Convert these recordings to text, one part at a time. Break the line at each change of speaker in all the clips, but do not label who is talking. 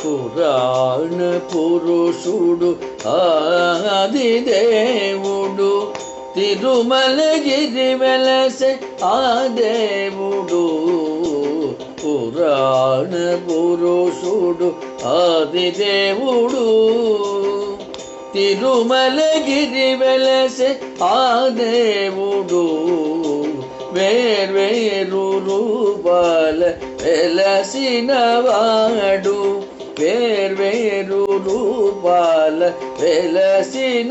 పురాణ పురుషుడు ఆదిదేవుడు తిరుమలగిరి వెలసే ఆ దేవుడు. పురాణ పురుషుడు ఆదిదేవుడు తిరుమలగిరి వెలసే ఆ దేవుడు. వేర్వేరు రూపాల వెలసినవాడు, వేర్వేరు రూపాల వెలసినవాడు.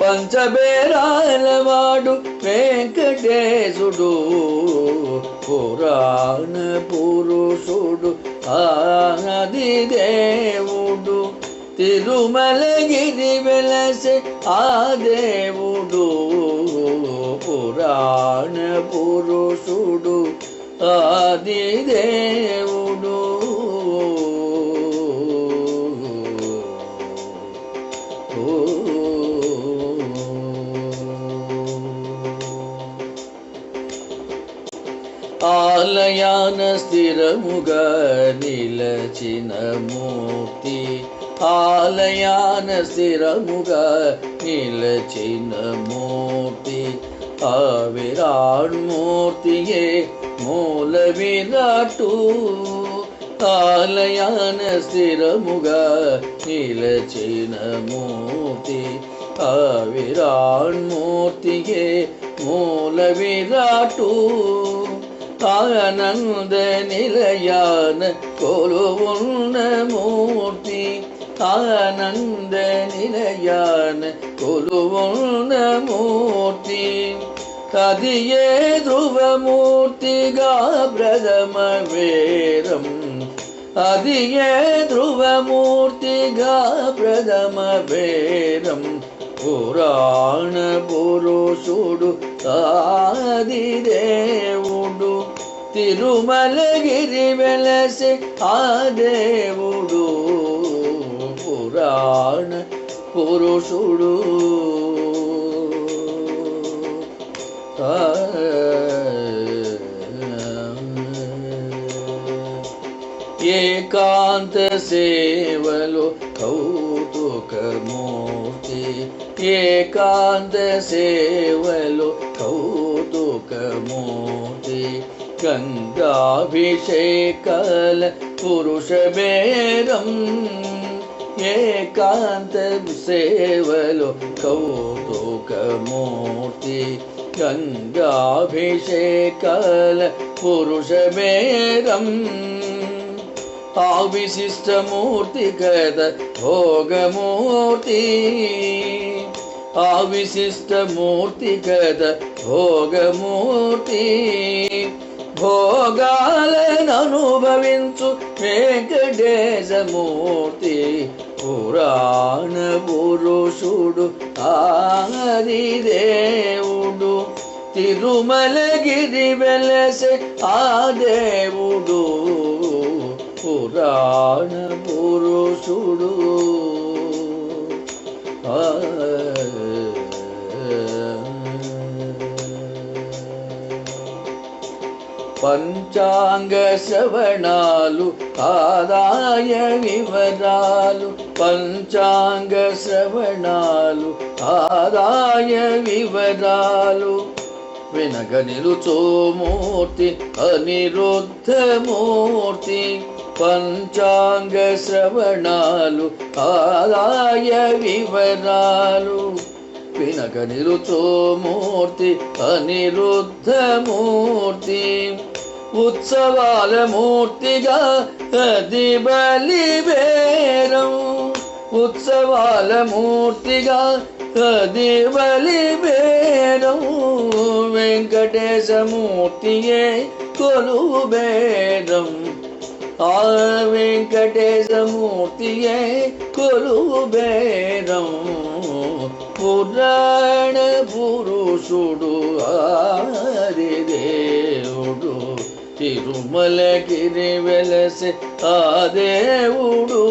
పంచబేరాల వాడు వెంకటేశుడు. పురాణ పురుషుడు ఆదిదేవుడు తిరుమలగిరి వెలసే ఆ దేవుడు. పురాణ పురుషుడు ఆదిదేవుడు. ఆలయాన స్థిరముగా నిలచిన మూర్తి, ఆలయాన స్థిరముగా నిలచిన మూర్తి. ఆ విరాట్మూర్తియే మూల విరాటు, ఆలయాన స్థిరముగా నిలచిన మూర్తి. ఆ విరాట్మూర్తియే మూల విరాటు. ఆనంద నిలయాన కొలువున్న మూర్తి, ఆనంద నిలయాన కొలువున్న మూర్తి. అది ఏ ధ్రువమూర్తిగా ప్రథమ వేదం, అది ఏ ధ్రువమూర్తిగా ప్రథమ వేదం. పురాణ పురుషుడు ఆదిదేవుడు తిరుమలగిరి వెలసే ఆ దేవుడు. పురాణ పురుషుడు ఏకాంత సేవలో కౌతుకమూర్తి, ఏకాంత సేవలో కౌతుకమూర్తి. గంగాభిషేకాల పురుష బేరం, ఏకాంత సేవలో కౌతుకమూర్తి. గంగాభిషేకాల పురుష బేరం. ఆ విశిష్టమూర్తి కద భోగమూర్తి, ఆ విశిష్టమూర్తి కద భోగమూర్తి. భోగాలను అనుభవించు వెంకటేశమూర్తి. పురాణ పురుషుడు ఆదిదేవుడు తిరుమలగిరి వెలసే ఆ దేవుడు. పురాణ పురుషుడు పంచాంగ శ్రవణాలు ఆదాయ వివరాలు, పంచాంగ శ్రవణాలు ఆదాయ వివరాలు. వెనక నిలుచోమూర్తి అనిరుద్ధమూర్తి. పంచాంగ శ్రవణాలు ఆదాయ వివరాలు. వెనక నిలుచోమూర్తి అనిరుద్ధమూర్తి. ఉత్సవాల మూర్తిగా అది బలి బేరం, ఉత్సవాల మూర్తిగా అది బలి బేరం. వెంకటేశమూర్తియే కొలువు బేరం, ఆ వెంకటేశమూర్తియే కొలువు బేరం. పురాణ పురుషుడు ఆదిదేవుడు తిరుమలగిరి వెలసే ఆ దేవుడు.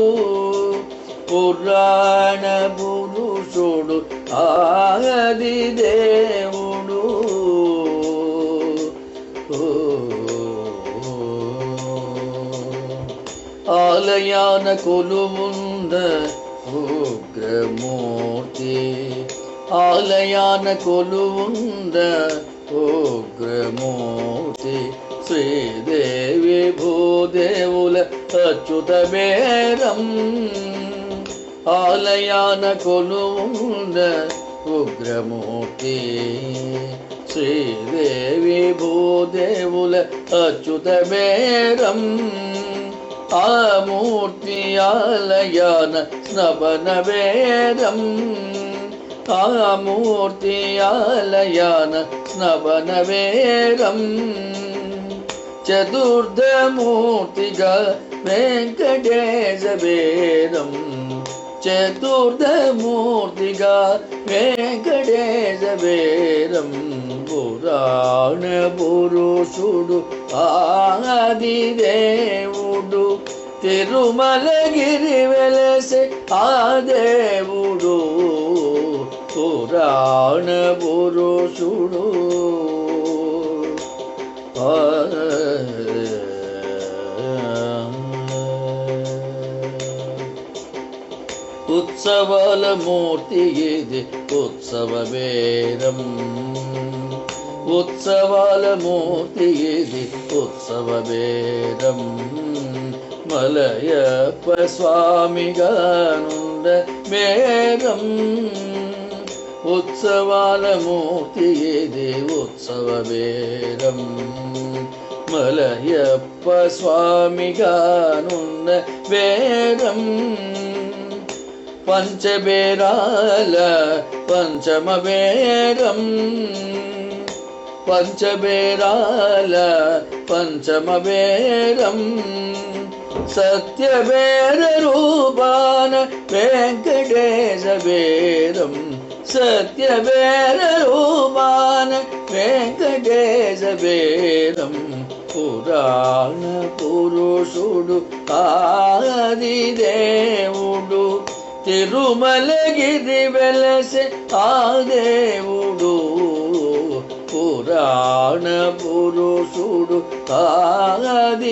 పురాణ పురుషుడు ఆదిదేవుడు. ఆలయాన కొలువుంద ఉగ్రమూర్తి ఆలయాన కొలువుంద ఉగ్రమూర్తి శ్రీదేవి భూదేవుల అచ్యుత బేరం ఆలయాన కొలువుంద ఉగ్రమూర్తి శ్రీదేవి భూదేవుల అచ్యుత బేరం ఆ మూర్తి ఆలయాన స్నపన బేరం ఆ మూర్తి ఆలయాన స్నపన బేరం చతుర్థమూర్తిగా వెంకటేశ బేరం చతుర్థమూర్తిగా వెంకటేశ బేరం పురాణ పురుషుడు ఆదిదేవుడు తిరుమలగిరి వెలసే ఆ దేవుడు పురాణ పురుషుడు ఉత్సవాల మూర్తి ఇది ఉత్సవ బేరం ఉత్సవాల మూర్తి ఇది ఉత్సవ బేరం మలయప్ప స్వామిగానుండ బేరం ఉత్సవాల మూర్తి ఇది ఉత్సవ బేరం మలయప్ప స్వామిగానుండ బేరం పంచబేరాల పంచమ బేరం పంచబేరాల పంచమ బేరం సత్యబేర రూపాన వెంకటేశ బేరం సత్యబేర రూపాన వెంకటేశ బేరం పురాణ పురుషుడు ఆదిదేవుడు తిరుమలగిరి వెలసే ఆ దేవుడు పురాణ పురుషుడు ఆదిదేవుడు